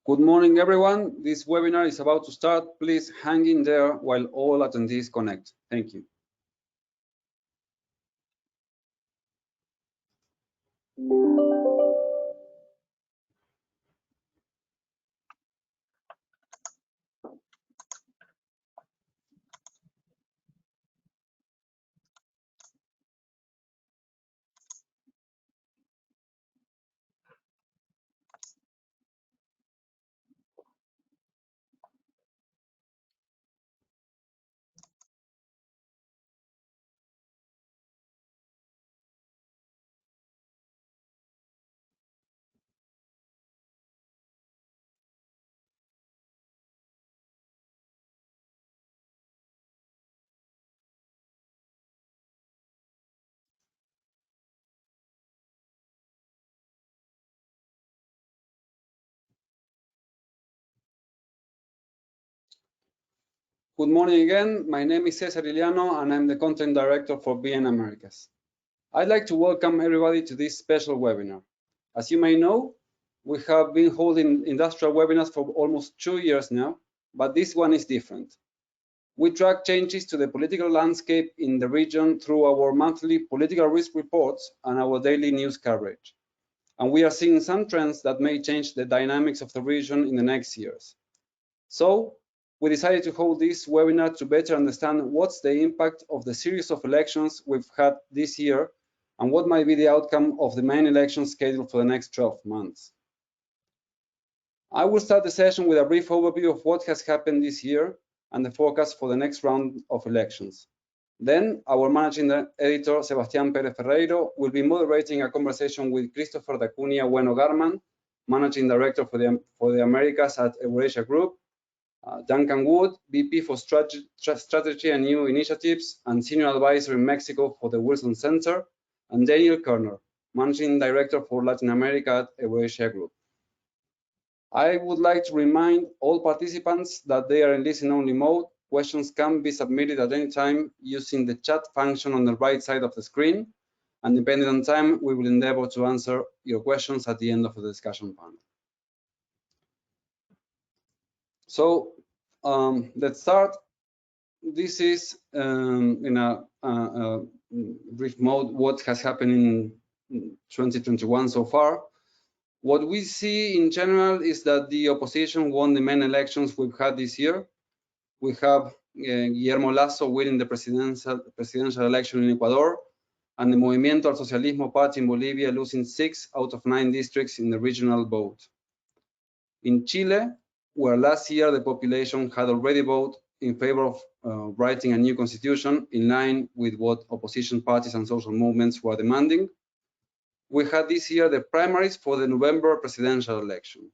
Good morning, everyone. This webinar is about to start. Please hang in there while all attendees connect. Thank you. Good morning again. My name is Cesar Iliano, and I'm the Content Director for BNamericas. I'd like to welcome everybody to this special webinar. As you may know, we have been holding industrial webinars for almost 2 years now, but this one is different. We track changes to the political landscape in the region through our monthly political risk reports and our daily news coverage. And we are seeing some trends that may change the dynamics of the region in the next years. So we decided to hold this webinar to better understand what's the impact of the series of elections we've had this year and what might be the outcome of the main elections scheduled for the next 12 months. I will start the session with a brief overview of what has happened this year and the forecast for the next round of elections. Then our managing editor, Sebastián Pérez Ferreiro, will be moderating a conversation with Christopher Dacunia Bueno Garman, managing director for the Americas at Eurasia Group, Duncan Wood, VP for Strategy and New Initiatives and Senior Advisor in Mexico for the Wilson Center, and Daniel Kerner, Managing Director for Latin America at Eurasia Group. I would like to remind all participants that they are in listen-only mode. Questions can be submitted at any time using the chat function on the right side of the screen, and depending on time, we will endeavor to answer your questions at the end of the discussion panel. So let's start. This is in a brief mode what has happened in 2021 so far. What we see in general is that the opposition won the main elections we've had this year. We have Guillermo Lasso winning the presidential election in Ecuador, and the Movimiento al Socialismo Party in Bolivia losing 6 out of 9 districts in the regional vote. In Chile, where last year the population had already voted in favor of writing a new constitution in line with what opposition parties and social movements were demanding, we had this year the primaries for the November presidential election.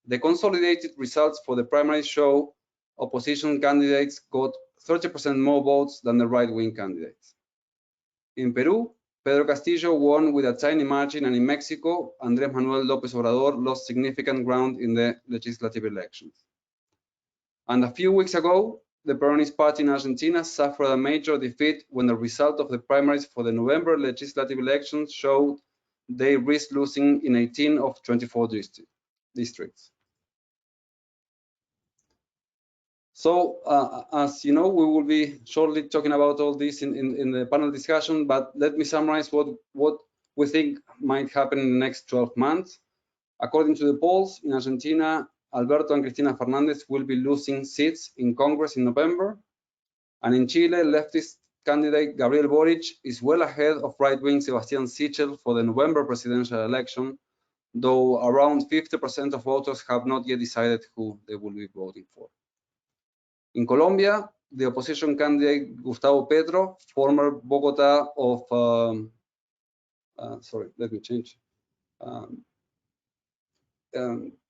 The consolidated results for the primaries show opposition candidates got 30% more votes than the right-wing candidates. In Peru, Pedro Castillo won with a tiny margin, and in Mexico, Andrés Manuel López Obrador lost significant ground in the legislative elections. And a few weeks ago, the Peronist Party in Argentina suffered a major defeat when the result of the primaries for the November legislative elections showed they risked losing in 18 of 24 districts. So, as you know, we will be shortly talking about all this in the panel discussion, but let me summarize what we think might happen in the next 12 months. According to the polls, in Argentina, Alberto and Cristina Fernández will be losing seats in Congress in November. And in Chile, leftist candidate Gabriel Boric is well ahead of right-wing Sebastián Sichel for the November presidential election, though around 50% of voters have not yet decided who they will be voting for. In Colombia, the opposition candidate Gustavo Petro, former Bogotá of,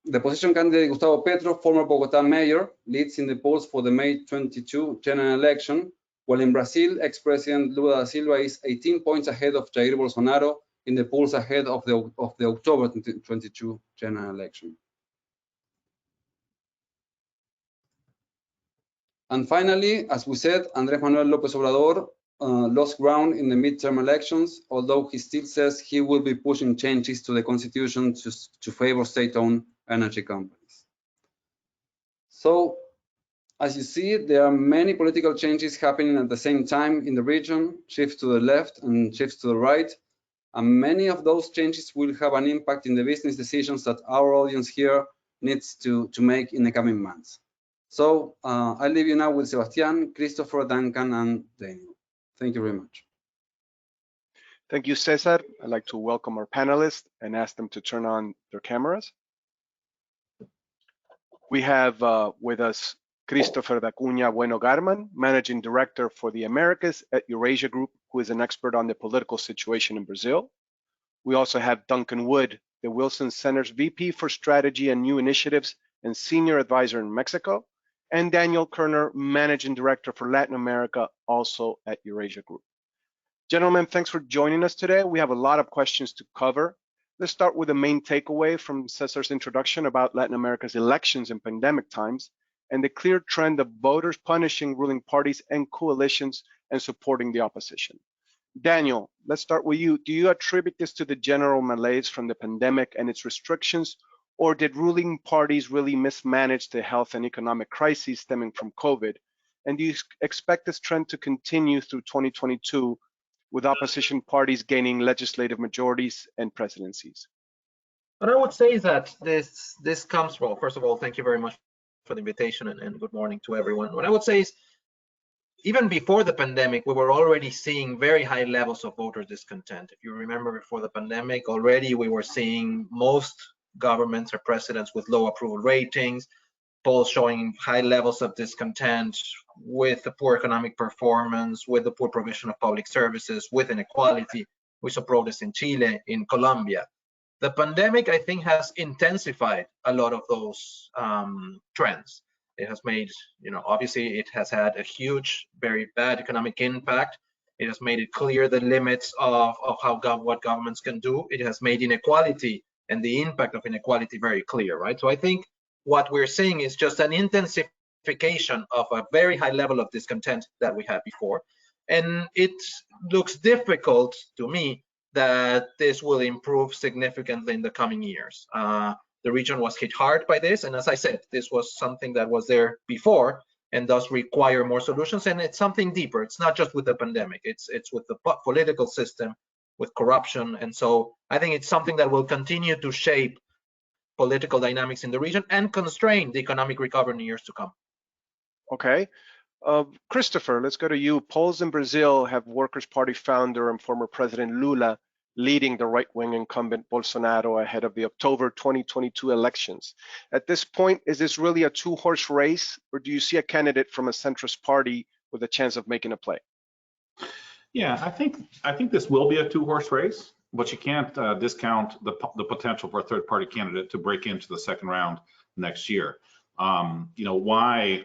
the opposition candidate Gustavo Petro, former Bogotá mayor, leads in the polls for the May 22 general election, while in Brazil, ex-president Lula da Silva is 18 points ahead of Jair Bolsonaro in the polls ahead of the October 22 general election. And finally, as we said, Andrés Manuel López Obrador lost ground in the midterm elections, although he still says he will be pushing changes to the constitution to favor state-owned energy companies. So, as you see, there are many political changes happening at the same time in the region, shifts to the left and shifts to the right. And many of those changes will have an impact in the business decisions that our audience here needs to make in the coming months. So I'll leave you now with Sebastian, Christopher, Duncan, and Daniel. Thank you very much. Thank you, Cesar. I'd like to welcome our panelists and ask them to turn on their cameras. We have with us Christopher da Cunha Bueno Garman, Managing Director for the Americas at Eurasia Group, who is an expert on the political situation in Brazil. We also have Duncan Wood, the Wilson Center's VP for Strategy and New Initiatives and Senior Advisor in Mexico, and Daniel Kerner, Managing Director for Latin America, also at Eurasia Group. Gentlemen, thanks for joining us today. We have a lot of questions to cover. Let's start with the main takeaway from Cesar's introduction about Latin America's elections in pandemic times and the clear trend of voters punishing ruling parties and coalitions and supporting the opposition. Daniel, let's start with you. Do you attribute this to the general malaise from the pandemic and its restrictions, or did ruling parties really mismanage the health and economic crises stemming from COVID? And do you expect this trend to continue through 2022 with opposition parties gaining legislative majorities and presidencies? What I would say is that this comes, well, first of all, thank you very much for the invitation and good morning to everyone. What I would say is, even before the pandemic, we were already seeing very high levels of voter discontent. If you remember, before the pandemic, already we were seeing most governments or presidents with low approval ratings, polls showing high levels of discontent with the poor economic performance, with the poor provision of public services, with inequality. We saw protests in Chile, in Colombia. The pandemic, I think, has intensified a lot of those trends. It has made, obviously it has had a huge, very bad economic impact. It has made it clear the limits of what governments can do. It has made inequality and the impact of inequality very clear, right? So I think what we're seeing is just an intensification of a very high level of discontent that we had before. And it looks difficult to me that this will improve significantly in the coming years. The region was hit hard by this, and as I said, this was something that was there before and does require more solutions, and it's something deeper. It's not just with the pandemic, it's with the political system, with corruption, and so I think it's something that will continue to shape political dynamics in the region and constrain the economic recovery in the years to come. Okay. Christopher, let's go to you. Polls in Brazil have Workers' Party founder and former President Lula leading the right-wing incumbent Bolsonaro ahead of the October 2022 elections. At this point, is this really a two-horse race, or do you see a candidate from a centrist party with a chance of making a play? Yeah, I think this will be a two-horse race, but you can't discount the potential for a third-party candidate to break into the second round next year. Why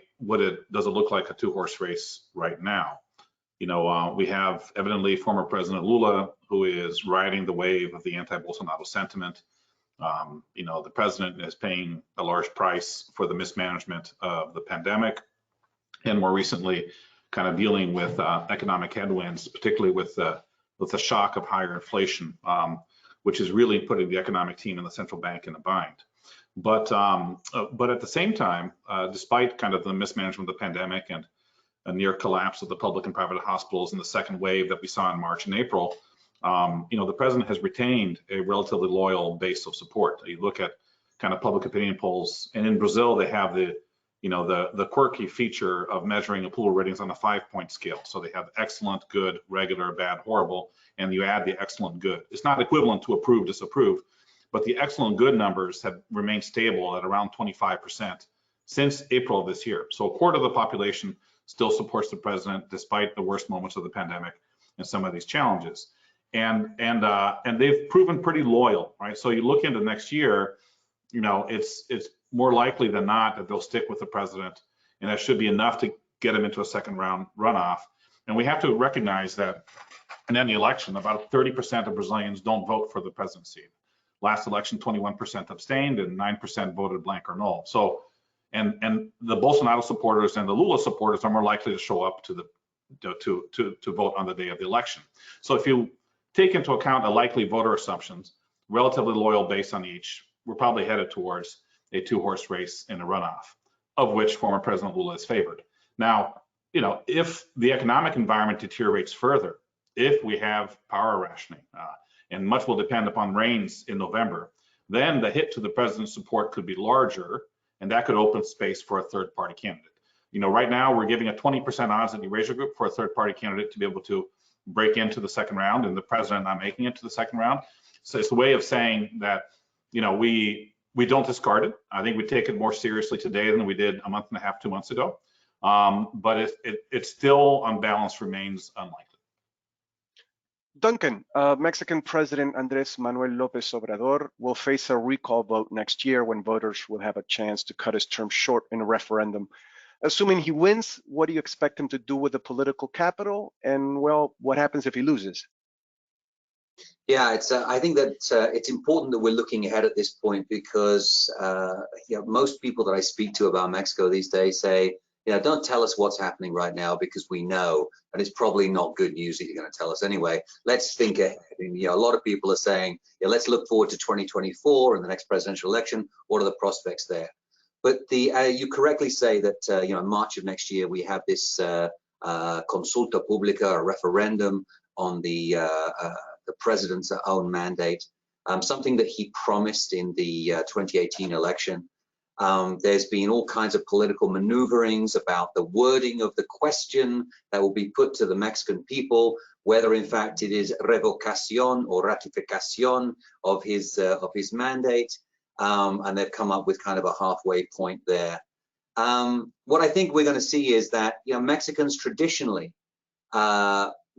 does it look like a two-horse race right now? We have evidently former President Lula, who is riding the wave of the anti-Bolsonaro sentiment. The president is paying a large price for the mismanagement of the pandemic, and more recently, kind of dealing with economic headwinds, particularly with the shock of higher inflation, which is really putting the economic team and the central bank in a bind. But at the same time, despite kind of the mismanagement of the pandemic and a near collapse of the public and private hospitals in the second wave that we saw in March and April, the president has retained a relatively loyal base of support. You look at kind of public opinion polls, and in Brazil they have the quirky feature of measuring approval ratings on a 5-point scale. So they have excellent, good, regular, bad, horrible, and you add the excellent, good. It's not equivalent to approve, disapprove, but the excellent good numbers have remained stable at around 25% since April of this year. So a quarter of the population still supports the president despite the worst moments of the pandemic and some of these challenges. And they've proven pretty loyal, right? So you look into next year, it's more likely than not that they'll stick with the president, and that should be enough to get him into a second round runoff. And we have to recognize that in any election, about 30% of Brazilians don't vote for the presidency. Last election, 21% abstained and 9% voted blank or null. So, and the Bolsonaro supporters and the Lula supporters are more likely to show up to vote on the day of the election. So if you take into account the likely voter assumptions, relatively loyal base on each, we're probably headed towards a two-horse race in a runoff. of which former President Lula is favored. Now, if the economic environment deteriorates further, if we have power rationing, and much will depend upon rains in November, then the hit to the president's support could be larger, and that could open space for a third-party candidate. Right now we're giving a 20% odds in the Eurasia Group for a third-party candidate to be able to break into the second round, and the president not making it to the second round. So it's a way of saying that, we don't discard it. I think we take it more seriously today than we did a month and a half, 2 months ago. But it still, on balance, remains unlikely. Duncan, Mexican President Andrés Manuel López Obrador will face a recall vote next year when voters will have a chance to cut his term short in a referendum. Assuming he wins, what do you expect him to do with the political capital? And, well, what happens if he loses? Yeah, I think that it's important that we're looking ahead at this point because most people that I speak to about Mexico these days say, don't tell us what's happening right now because we know, and it's probably not good news that you're going to tell us anyway. Let's think ahead. And, a lot of people are saying, let's look forward to 2024 and the next presidential election. What are the prospects there? But you correctly say that in March of next year we have this consulta pública, a referendum on the president's own mandate, something that he promised in the 2018 election. There's been all kinds of political maneuverings about the wording of the question that will be put to the Mexican people, whether in fact it is revocación or ratificación of his mandate. And they've come up with kind of a halfway point there. What I think we're going to see is that Mexicans traditionally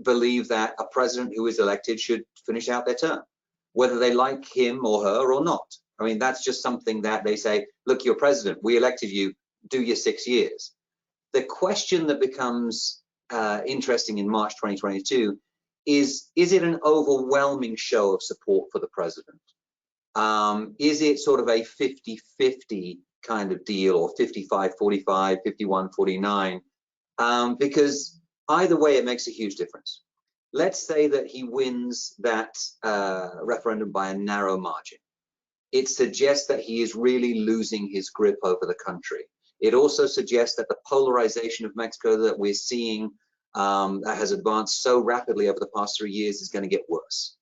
believe that a president who is elected should finish out their term, whether they like him or her or not. I mean, that's just something that they say, look, you're president, we elected you, do your 6 years. The question that becomes interesting in March 2022 is it an overwhelming show of support for the president? Is it sort of a 50-50 kind of deal, or 55-45, 51-49? Because either way, it makes a huge difference. Let's say that he wins that referendum by a narrow margin. It suggests that he is really losing his grip over the country. It also suggests that the polarization of Mexico that we're seeing that has advanced so rapidly over the past 3 years is going to get worse.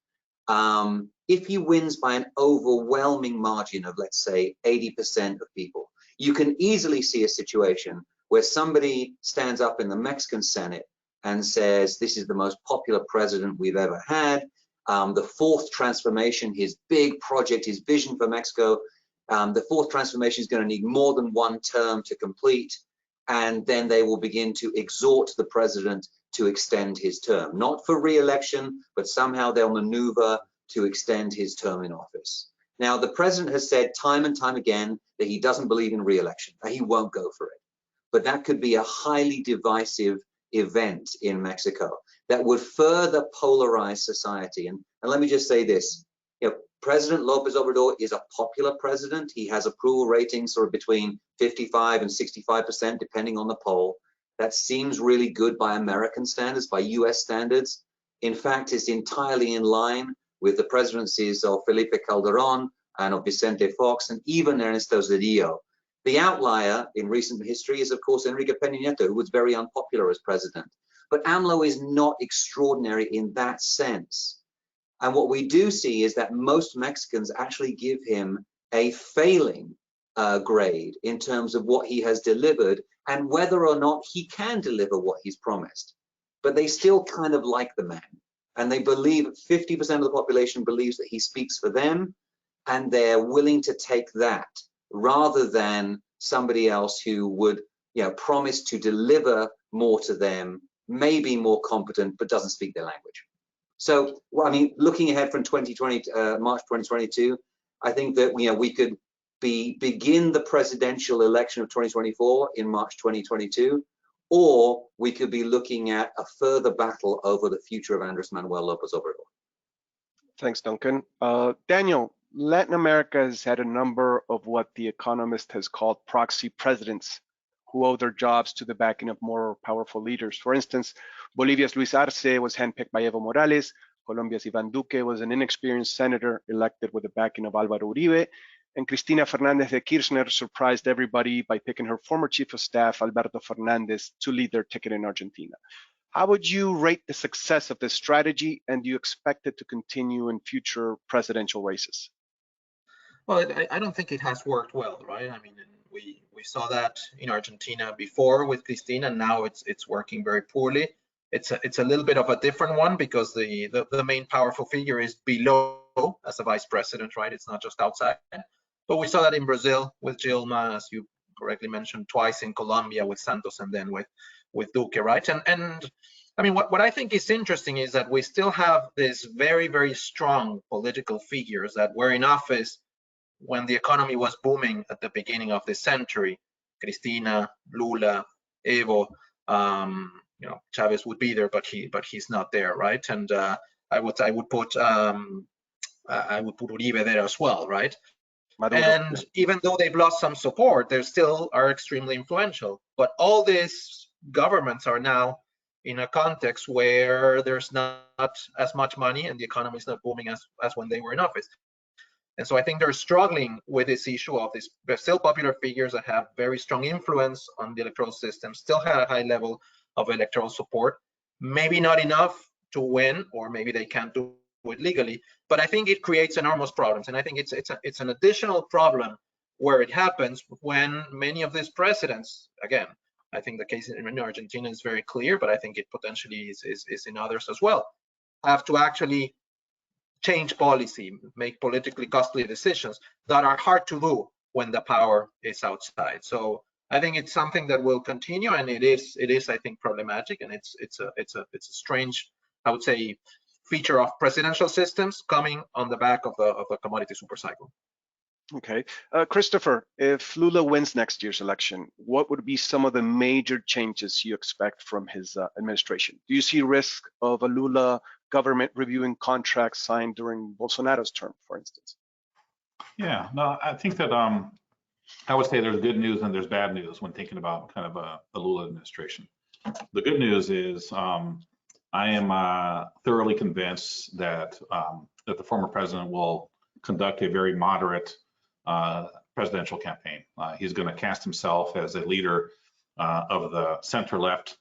If he wins by an overwhelming margin of, let's say, 80% of people, you can easily see a situation where somebody stands up in the Mexican Senate and says, this is the most popular president we've ever had. The fourth transformation, his big project, his vision for Mexico, the fourth transformation is going to need more than one term to complete. And then they will begin to exhort the president to extend his term, not for re-election, but somehow they'll maneuver to extend his term in office. Now, the president has said time and time again that he doesn't believe in re-election, that he won't go for it. But that could be a highly divisive event in Mexico that would further polarize society. And let me just say this, President López Obrador is a popular president. He has approval ratings sort of between 55 and 65%, depending on the poll. That seems really good by American standards, by US standards. In fact, it's entirely in line with the presidencies of Felipe Calderón and of Vicente Fox and even Ernesto Zedillo. The outlier in recent history is, of course, Enrique Peña Nieto, who was very unpopular as president. But AMLO is not extraordinary in that sense. And what we do see is that most Mexicans actually give him a failing grade in terms of what he has delivered and whether or not he can deliver what he's promised. But they still kind of like the man. And they believe 50% of the population believes that he speaks for them, and they're willing to take that rather than somebody else who would promise to deliver more to them, maybe more competent, but doesn't speak their language. So, I mean, looking ahead from March 2022, I think that we could begin the presidential election of 2024 in March 2022, or we could be looking at a further battle over the future of Andrés Manuel López Obrador. Thanks, Duncan. Daniel, Latin America has had a number of what The Economist has called proxy presidents, who owe their jobs to the backing of more powerful leaders. For instance, Bolivia's Luis Arce was handpicked by Evo Morales. Colombia's Iván Duque was an inexperienced senator elected with the backing of Álvaro Uribe. And Cristina Fernandez de Kirchner surprised everybody by picking her former chief of staff, Alberto Fernandez, to lead their ticket in Argentina. How would you rate the success of this strategy, and do you expect it to continue in future presidential races? Well, I don't think it has worked well, right? I mean, we saw that in Argentina before with Cristina, and now it's working very poorly. It's a little bit of a different one because the main powerful figure is below as a vice president, right? It's not just outside. But we saw that in Brazil with Dilma, as you correctly mentioned, twice in Colombia with Santos, and then with Duque, right? And I mean, what I think is interesting is that we still have this very, very strong political figures that were in office when the economy was booming at the beginning of the century. Cristina, Lula, Evo, you know, Chavez would be there, but he's not there, right? And I would put Uribe there as well, right? Maduro, and yeah. Even though they've lost some support, they still are extremely influential. But all these governments are now in a context where there's not as much money and the economy is not booming as when they were in office. And so I think they're struggling with this issue of these still popular figures that have very strong influence on the electoral system, still have a high level of electoral support, maybe not enough to win, or maybe they can't do it legally, but I think it creates enormous problems. And I think it's an additional problem where it happens when many of these presidents, again, I think the case in Argentina is very clear, but I think it potentially is in others as well, have to actually change policy, make politically costly decisions that are hard to do when the power is outside. So I think it's something that will continue, and it is I think problematic, and it's a strange, I would say, feature of presidential systems coming on the back of the commodity super cycle. Okay, Christopher, if Lula wins next year's election, what would be some of the major changes you expect from his administration? Do you see risk of a Lula government reviewing contracts signed during Bolsonaro's term, for instance? Yeah, no, I think that I would say there's good news and there's bad news when thinking about kind of the Lula administration. The good news is I am thoroughly convinced that that the former president will conduct a very moderate presidential campaign. He's going to cast himself as a leader of the center left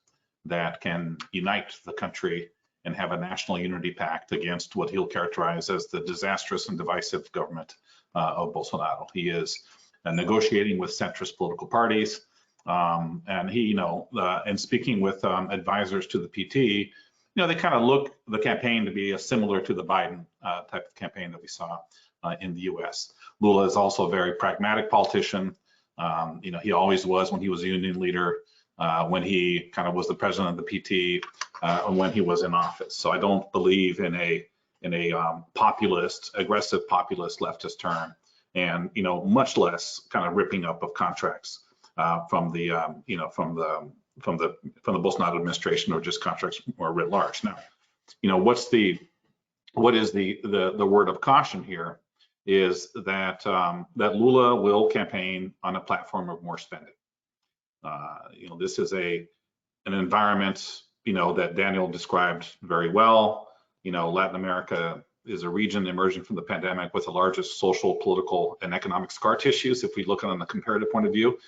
that can unite the country and have a national unity pact against what he'll characterize as the disastrous and divisive government of Bolsonaro. He is negotiating with centrist political parties, and he, you know, and speaking with advisors to the PT, you know, they kind of look the campaign to be similar to the Biden type of campaign that we saw in the U.S. Lula is also a very pragmatic politician. You know, he always was when he was a union leader, when he kind of was the president of the PT, and when he was in office. So I don't believe in a aggressive populist leftist turn, and, you know, much less kind of ripping up of contracts from the Bolsonaro administration, or just contracts more writ large. Now, you know, what is the word of caution here is that that Lula will campaign on a platform of more spending. You know, this is an environment, you know, that Daniel described very well. You know, Latin America is a region emerging from the pandemic with the largest social, political, and economic scar tissues. If we look on the comparative point of view,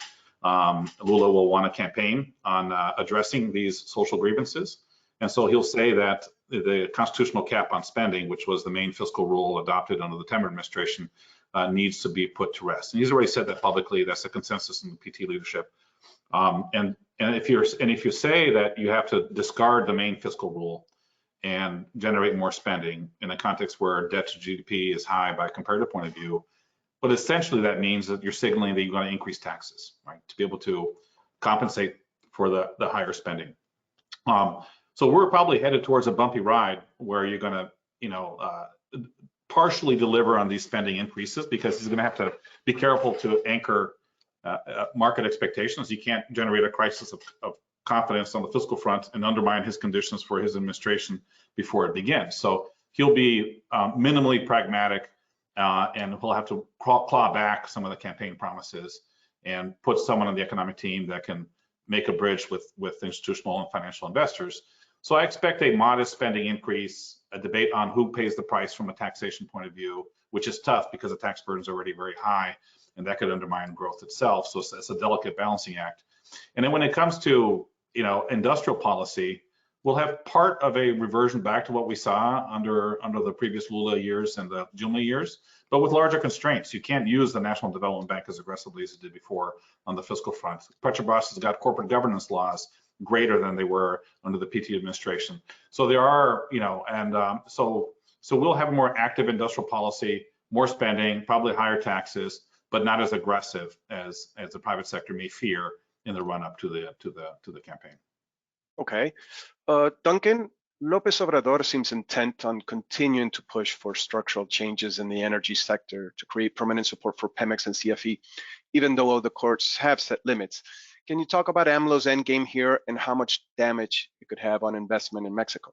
Lula will want to campaign on addressing these social grievances. And so he'll say that the constitutional cap on spending, which was the main fiscal rule adopted under the Temer administration, needs to be put to rest. And he's already said that publicly. That's a consensus in the PT leadership. And if you say that you have to discard the main fiscal rule and generate more spending in a context where debt to GDP is high by a comparative point of view, but essentially that means that you're signaling that you're going to increase taxes, right, to be able to compensate for the higher spending. So we're probably headed towards a bumpy ride where you're going to, you know, partially deliver on these spending increases, because he's going to have to be careful to anchor market expectations. You can't generate a crisis of confidence on the fiscal front and undermine his conditions for his administration before it begins. So he'll be minimally pragmatic, and he'll have to claw back some of the campaign promises and put someone on the economic team that can make a bridge with institutional and financial investors, So I expect a modest spending increase, a debate on who pays the price from a taxation point of view, which is tough because the tax burden is already very high, and that could undermine growth itself. So it's a delicate balancing act. And then when it comes to, industrial policy, we'll have part of a reversion back to what we saw under the previous Lula years and the Dilma years, but with larger constraints. You can't use the National Development Bank as aggressively as it did before on the fiscal front. Petrobras has got corporate governance laws greater than they were under the PT administration. So there are, so we'll have a more active industrial policy, more spending, probably higher taxes, but not as aggressive as the private sector may fear in the run up to the campaign. Okay. Duncan, López Obrador seems intent on continuing to push for structural changes in the energy sector to create permanent support for Pemex and CFE, even though the courts have set limits. Can you talk about AMLO's endgame here and how much damage it could have on investment in Mexico?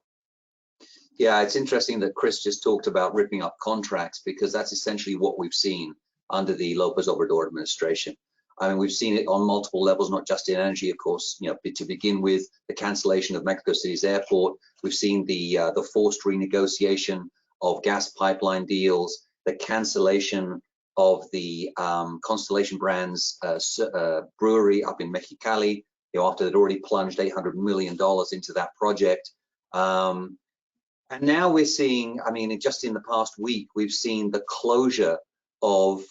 Yeah, it's interesting that Chris just talked about ripping up contracts, because that's essentially what we've seen under the López Obrador administration. I mean, we've seen it on multiple levels, not just in energy, of course. To begin with, the cancellation of Mexico City's airport. We've seen the forced renegotiation of gas pipeline deals, the cancellation of the Constellation Brands brewery up in Mexicali, after they'd already plunged $800 million into that project. And now we're seeing, I mean, just in the past week, we've seen the closure of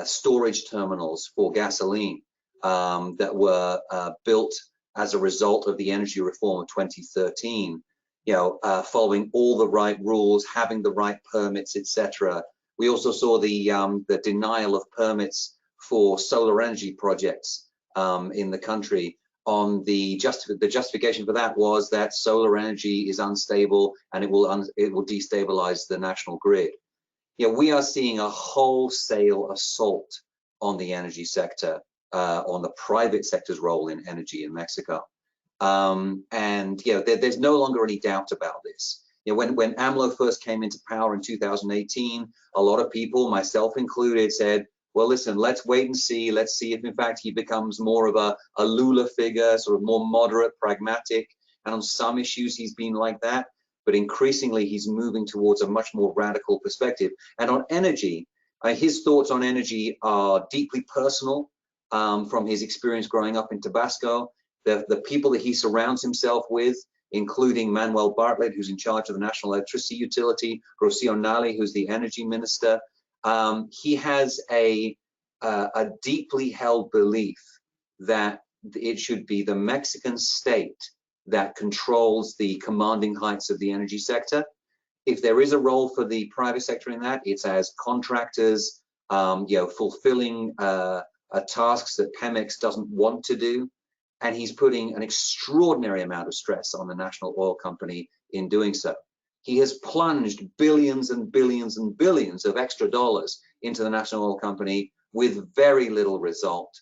storage terminals for gasoline that were built as a result of the energy reform of 2013, following all the right rules, having the right permits, etc. We also saw the denial of permits for solar energy projects in the country. On the justification for that was that solar energy is unstable and it will destabilize the national grid. We are seeing a wholesale assault on the energy sector, on the private sector's role in energy in Mexico. There's no longer any doubt about this. When AMLO first came into power in 2018, a lot of people, myself included, said, well, listen, let's wait and see. Let's see if, in fact, he becomes more of a Lula figure, sort of more moderate, pragmatic. And on some issues, he's been like that. But increasingly, he's moving towards a much more radical perspective. And on energy, his thoughts on energy are deeply personal from his experience growing up in Tabasco. The people that he surrounds himself with, including Manuel Bartlett, who's in charge of the National Electricity Utility, Rocío Nale, who's the energy minister. He has a deeply held belief that it should be the Mexican state that controls the commanding heights of the energy sector. If there is a role for the private sector in that, it's as contractors, fulfilling tasks that Pemex doesn't want to do. And he's putting an extraordinary amount of stress on the national oil company in doing so. He has plunged billions and billions and billions of extra dollars into the national oil company with very little result.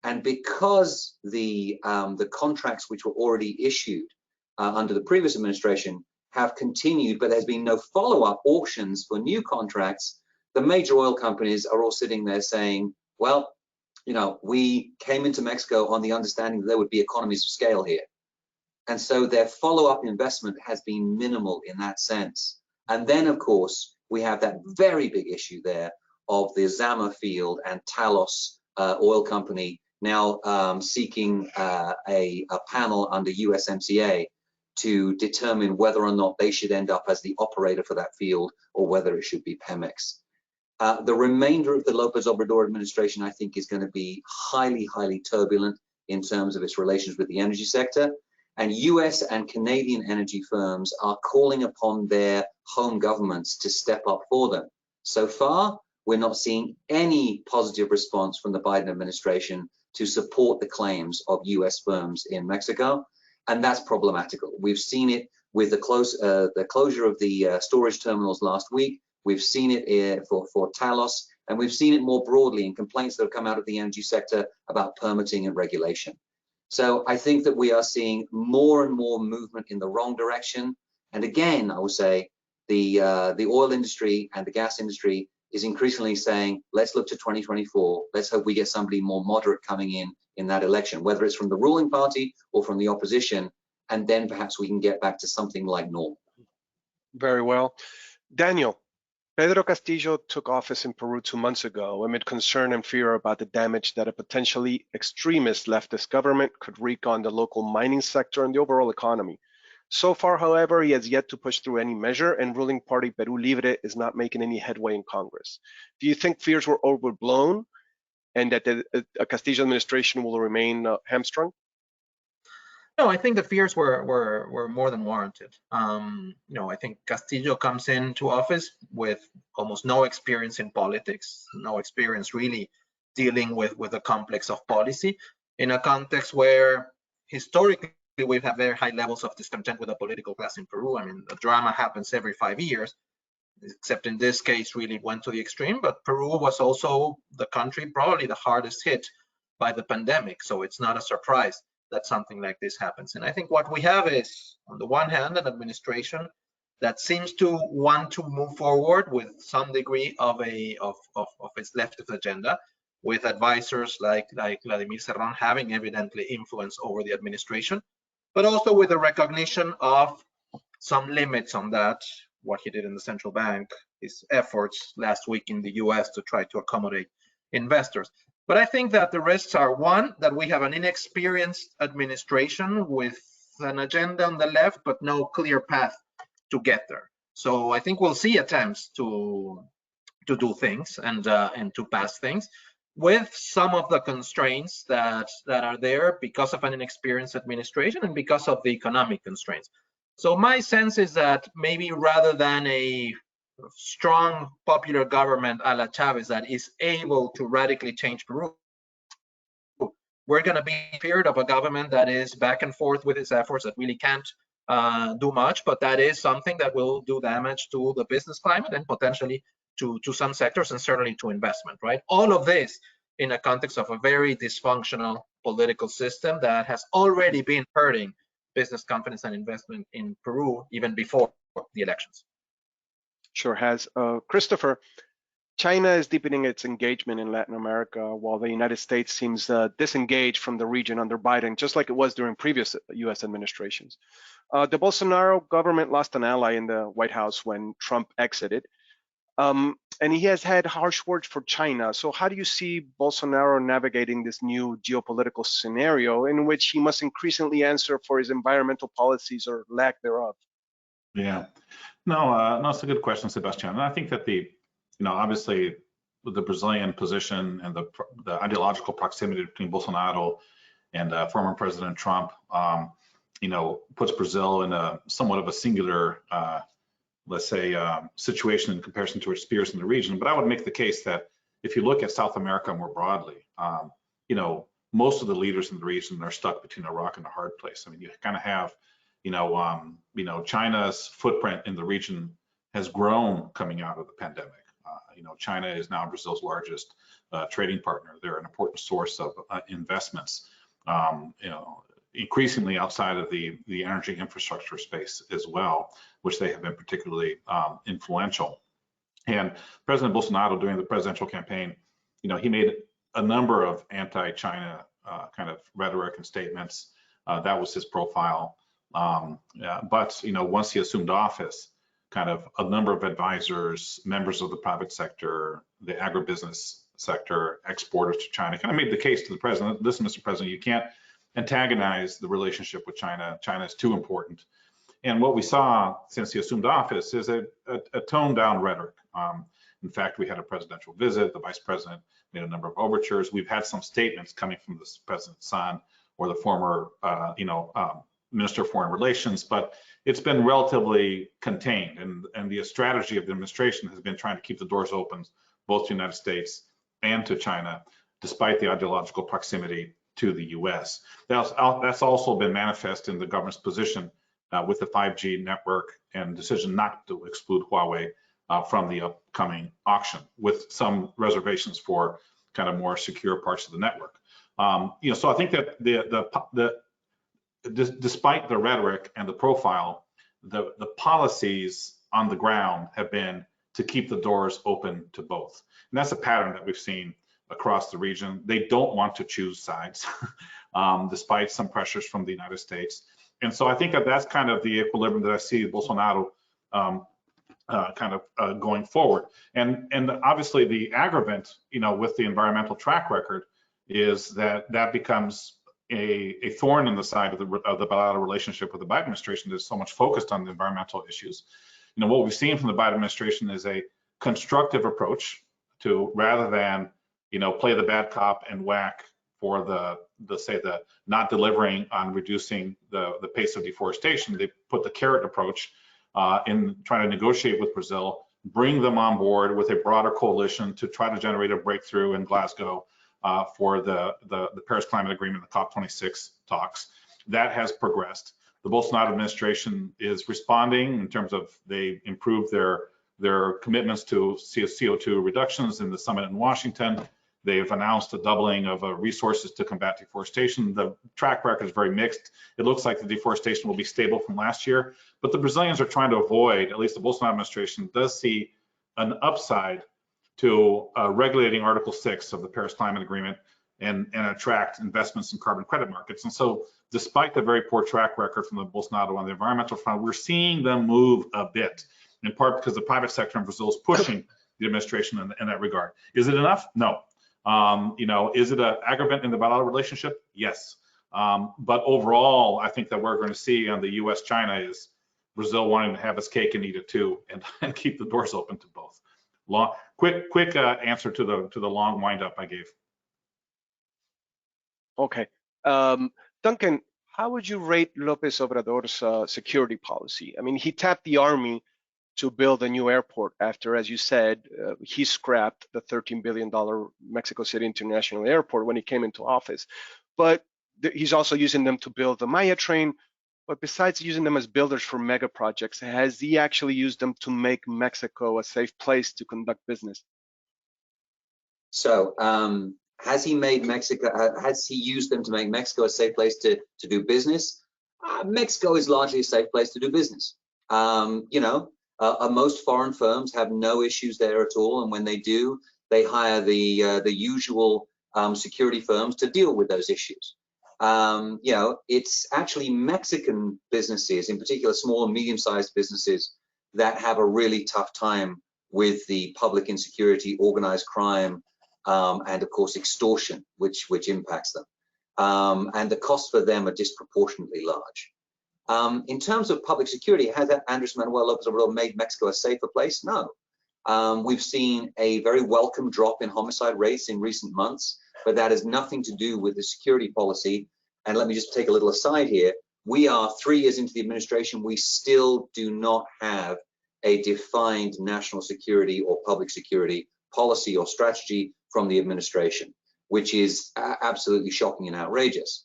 And because the contracts which were already issued under the previous administration have continued, but there's been no follow-up auctions for new contracts, the major oil companies are all sitting there saying, well, we came into Mexico on the understanding that there would be economies of scale here. And so their follow-up investment has been minimal in that sense. And then, of course, we have that very big issue there of the Zama field and Talos oil company now seeking a panel under USMCA to determine whether or not they should end up as the operator for that field or whether it should be Pemex. The remainder of the López Obrador administration, I think, is going to be highly, highly turbulent in terms of its relations with the energy sector. And US and Canadian energy firms are calling upon their home governments to step up for them. So far, we're not seeing any positive response from the Biden administration to support the claims of US firms in Mexico. And that's problematical. We've seen it with the closure of the storage terminals last week. We've seen it for Talos, and we've seen it more broadly in complaints that have come out of the energy sector about permitting and regulation. So I think that we are seeing more and more movement in the wrong direction. And again, I would say the oil industry and the gas industry is increasingly saying, let's look to 2024. Let's hope we get somebody more moderate coming in that election, whether it's from the ruling party or from the opposition. and then perhaps we can get back to something like normal. Very well. Daniel, Pedro Castillo took office in Peru 2 months ago amid concern and fear about the damage that a potentially extremist leftist government could wreak on the local mining sector and the overall economy. So far, however, he has yet to push through any measure, and ruling party Peru Libre is not making any headway in Congress. Do you think fears were overblown and that the Castillo administration will remain hamstrung? No, I think the fears were more than warranted. I think Castillo comes into office with almost no experience in politics, no experience really dealing with the complex of policy in a context where historically we've had very high levels of discontent with the political class in Peru. I mean, the drama happens every 5 years, except in this case really went to the extreme, but Peru was also the country probably the hardest hit by the pandemic. So it's not a surprise that something like this happens. And I think what we have is, on the one hand, an administration that seems to want to move forward with some degree of its leftist agenda, with advisors like Vladimir Serrón having evidently influence over the administration, but also with a recognition of some limits on that, what he did in the central bank, his efforts last week in the US to try to accommodate investors. But I think that the risks are, one, that we have an inexperienced administration with an agenda on the left, but no clear path to get there. So I think we'll see attempts to do things and to pass things with some of the constraints that are there because of an inexperienced administration and because of the economic constraints. So my sense is that maybe rather than a strong popular government a la Chavez that is able to radically change Peru, we're going to be feared of a government that is back and forth with its efforts, that really can't do much, but that is something that will do damage to the business climate and potentially to some sectors and certainly to investment, right? All of this in a context of a very dysfunctional political system that has already been hurting business confidence and investment in Peru even before the elections. Sure has. Christopher, China is deepening its engagement in Latin America, while the United States seems disengaged from the region under Biden, just like it was during previous US administrations. The Bolsonaro government lost an ally in the White House when Trump exited, and he has had harsh words for China. So how do you see Bolsonaro navigating this new geopolitical scenario in which he must increasingly answer for his environmental policies or lack thereof? Yeah, no, it's a good question, Sebastian. And I think that obviously with the Brazilian position and the ideological proximity between Bolsonaro and former President Trump, puts Brazil in a somewhat of a singular, let's say, situation in comparison to its peers in the region. But I would make the case that if you look at South America more broadly, most of the leaders in the region are stuck between a rock and a hard place. I mean, you kind of have, China's footprint in the region has grown coming out of the pandemic. China is now Brazil's largest trading partner. They're an important source of investments, increasingly outside of the energy infrastructure space as well, which they have been particularly influential. And President Bolsonaro, during the presidential campaign, he made a number of anti-China kind of rhetoric and statements. That was his profile. But once he assumed office, kind of a number of advisors, members of the private sector, the agribusiness sector, exporters to China, kind of made the case to the president, listen, Mr. President, you can't antagonize the relationship with China. China is too important. And what we saw since he assumed office is a toned down rhetoric. In fact, we had a presidential visit. The vice president made a number of overtures. We've had some statements coming from the president's son or the former, Minister of Foreign Relations, but it's been relatively contained. And the strategy of the administration has been trying to keep the doors open, both to the United States and to China, despite the ideological proximity to the US. That's also been manifest in the government's position with the 5G network and decision not to exclude Huawei from the upcoming auction, with some reservations for kind of more secure parts of the network. So I think that despite the rhetoric and the profile, the policies on the ground have been to keep the doors open to both. And that's a pattern that we've seen across the region. They don't want to choose sides, despite some pressures from the United States. And so I think that that's kind of the equilibrium that I see Bolsonaro going forward. And obviously the aggravant, with the environmental track record is that becomes a thorn in the side of the bilateral relationship with the Biden administration that's so much focused on the environmental issues. What we've seen from the Biden administration is a constructive approach to, rather than, play the bad cop and whack for the not delivering on reducing the pace of deforestation. They put the carrot approach in trying to negotiate with Brazil, bring them on board with a broader coalition to try to generate a breakthrough in Glasgow for the Paris Climate Agreement, the COP26 talks. That has progressed. The Bolsonaro administration is responding in terms of they improved their commitments to CO2 reductions in the summit in Washington. They've announced a doubling of resources to combat deforestation. The track record is very mixed. It looks like the deforestation will be stable from last year, but the Brazilians are trying to avoid, at least the Bolsonaro administration does see an upside to regulating Article 6 of the Paris Climate Agreement and attract investments in carbon credit markets. And so despite the very poor track record from the Bolsonaro on the environmental front, we're seeing them move a bit, in part because the private sector in Brazil is pushing the administration in that regard. Is it enough? No. Is it an aggravant in the bilateral relationship? Yes. But overall, I think that we're going to see on the U.S.-China is Brazil wanting to have its cake and eat it too, and keep the doors open to both. Quick answer to the long wind-up I gave. Okay. Duncan, how would you rate López Obrador's security policy? I mean, he tapped the army to build a new airport after, as you said, he scrapped the $13 billion Mexico City International Airport when he came into office. But he's also using them to build the Maya train. But besides using them as builders for mega projects, has he actually used them to make Mexico a safe place to conduct business? So has he used them to make Mexico a safe place to do business? Mexico is largely a safe place to do business. Most foreign firms have no issues there at all, and when they do, they hire the usual security firms to deal with those issues. It's actually Mexican businesses, in particular small and medium-sized businesses, that have a really tough time with the public insecurity, organized crime, and of course extortion, which impacts them. And the costs for them are disproportionately large. In terms of public security, has Andrés Manuel López Obrador made Mexico a safer place? No. We've seen a very welcome drop in homicide rates in recent months, but that has nothing to do with the security policy. And let me just take a little aside here. We are 3 years into the administration. We still do not have a defined national security or public security policy or strategy from the administration, which is absolutely shocking and outrageous.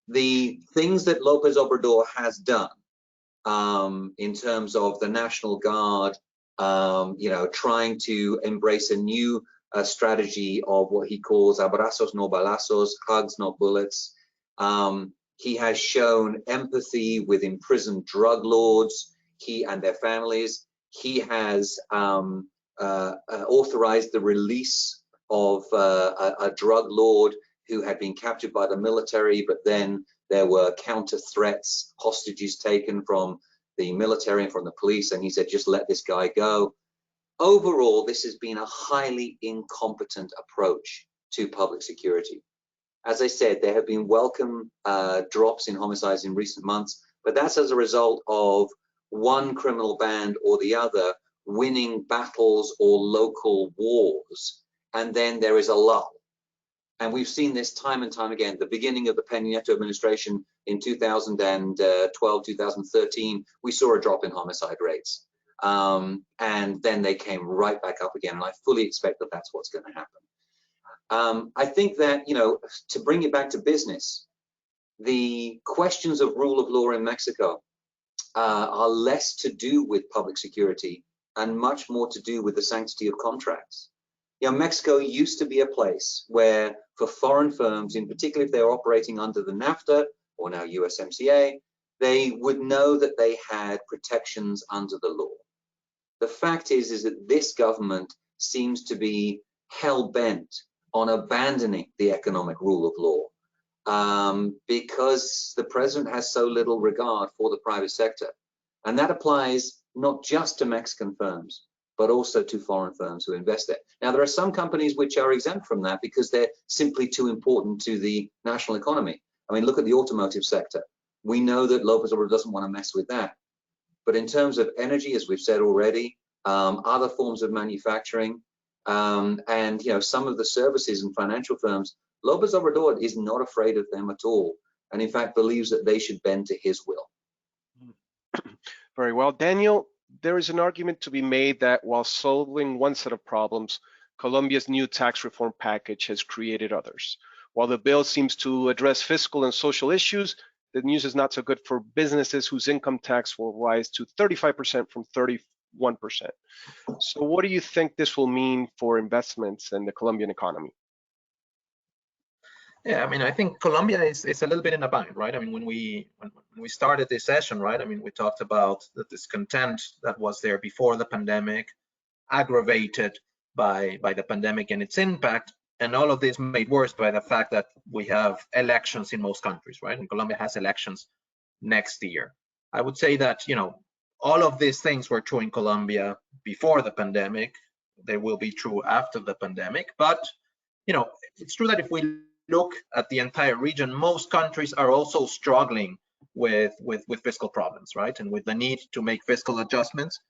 The things that López Obrador has done in terms of the National Guard, trying to embrace a new strategy of what he calls abrazos no balazos, hugs not bullets. He has shown empathy with imprisoned drug lords, he and their families. He has authorized the release of a drug lord who had been captured by the military, but then there were counter threats, hostages taken from the military and from the police, and he said, just let this guy go. Overall, this has been a highly incompetent approach to public security. As I said, there have been welcome drops in homicides in recent months, but that's as a result of one criminal band or the other winning battles or local wars, and then there is a lull. And we've seen this time and time again. The beginning of the Peña Nieto administration in 2012, 2013, we saw a drop in homicide rates. And then they came right back up again. And I fully expect that that's what's going to happen. I think that, to bring it back to business, the questions of rule of law in Mexico are less to do with public security and much more to do with the sanctity of contracts. Mexico used to be a place where, for foreign firms, in particular if they're operating under the NAFTA or now USMCA, they would know that they had protections under the law. The fact is that this government seems to be hell-bent on abandoning the economic rule of law. because the president has so little regard for the private sector. And that applies not just to Mexican firms, but also to foreign firms who invest there. Now, there are some companies which are exempt from that because they're simply too important to the national economy. I mean, look at the automotive sector. We know that López Obrador doesn't want to mess with that. But in terms of energy, as we've said already, other forms of manufacturing, and some of the services and financial firms, López Obrador is not afraid of them at all, and in fact believes that they should bend to his will. Very well. Daniel, there is an argument to be made that while solving one set of problems, Colombia's new tax reform package has created others. While the bill seems to address fiscal and social issues, the news is not so good for businesses whose income tax will rise to 35% from 31%. So what do you think this will mean for investments in the Colombian economy? Yeah, I mean, I think Colombia is a little bit in a bind, right? I mean, when we started this session, right? I mean, we talked about the discontent that was there before the pandemic, aggravated by the pandemic and its impact, and all of this made worse by the fact that we have elections in most countries, right? And Colombia has elections next year. I would say that, all of these things were true in Colombia before the pandemic. They will be true after the pandemic. But, it's true that if we look at the entire region, most countries are also struggling with fiscal problems, right? And with the need to make fiscal adjustments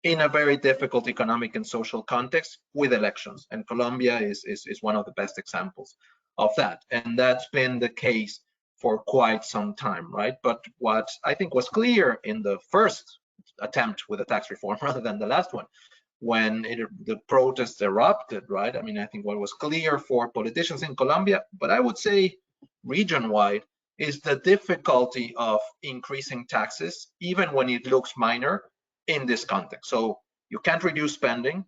in a very difficult economic and social context with elections. And Colombia is one of the best examples of that. And that's been the case for quite some time, right? But what I think was clear in the first attempt with the tax reform rather than the last one, when the protests erupted, right? I mean, I think what was clear for politicians in Colombia, but I would say region-wide, is the difficulty of increasing taxes, even when it looks minor in this context. So you can't reduce spending,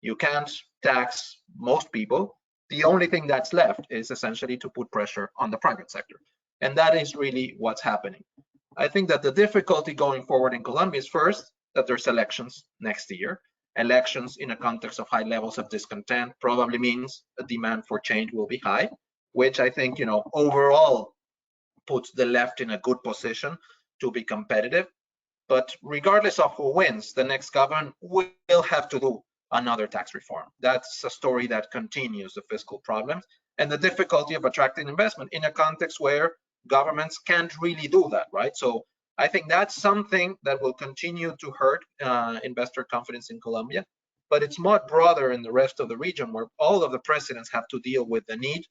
you can't tax most people. The only thing that's left is essentially to put pressure on the private sector. And that is really what's happening. I think that the difficulty going forward in Colombia is first, that there's elections next year. Elections in a context of high levels of discontent probably means a demand for change will be high, which I think, overall puts the left in a good position to be competitive. But regardless of who wins, the next government will have to do another tax reform. That's a story that continues the fiscal problems and the difficulty of attracting investment in a context where governments can't really do that, right? So I think that's something that will continue to hurt investor confidence in Colombia, but it's much broader in the rest of the region, where all of the presidents have to deal with the need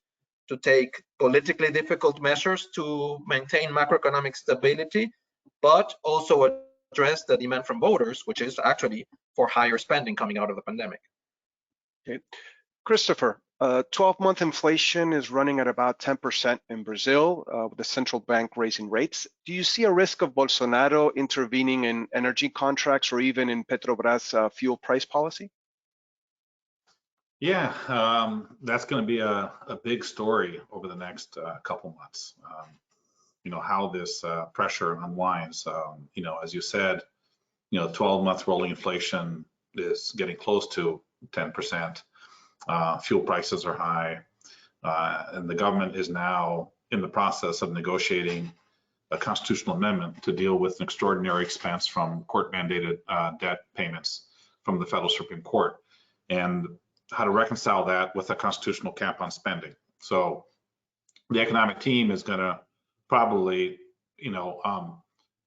to take politically difficult measures to maintain macroeconomic stability, but also address the demand from voters, which is actually for higher spending coming out of the pandemic. Okay. Christopher, 12-month inflation is running at about 10% in Brazil, with the central bank raising rates. Do you see a risk of Bolsonaro intervening in energy contracts or even in Petrobras' fuel price policy? Yeah, that's going to be a big story over the next couple months. How this pressure unwinds. As you said, 12-month rolling inflation is getting close to 10%. Fuel prices are high, and the government is now in the process of negotiating a constitutional amendment to deal with an extraordinary expense from court-mandated debt payments from the Federal Supreme Court, and how to reconcile that with a constitutional cap on spending. So the economic team is going to probably,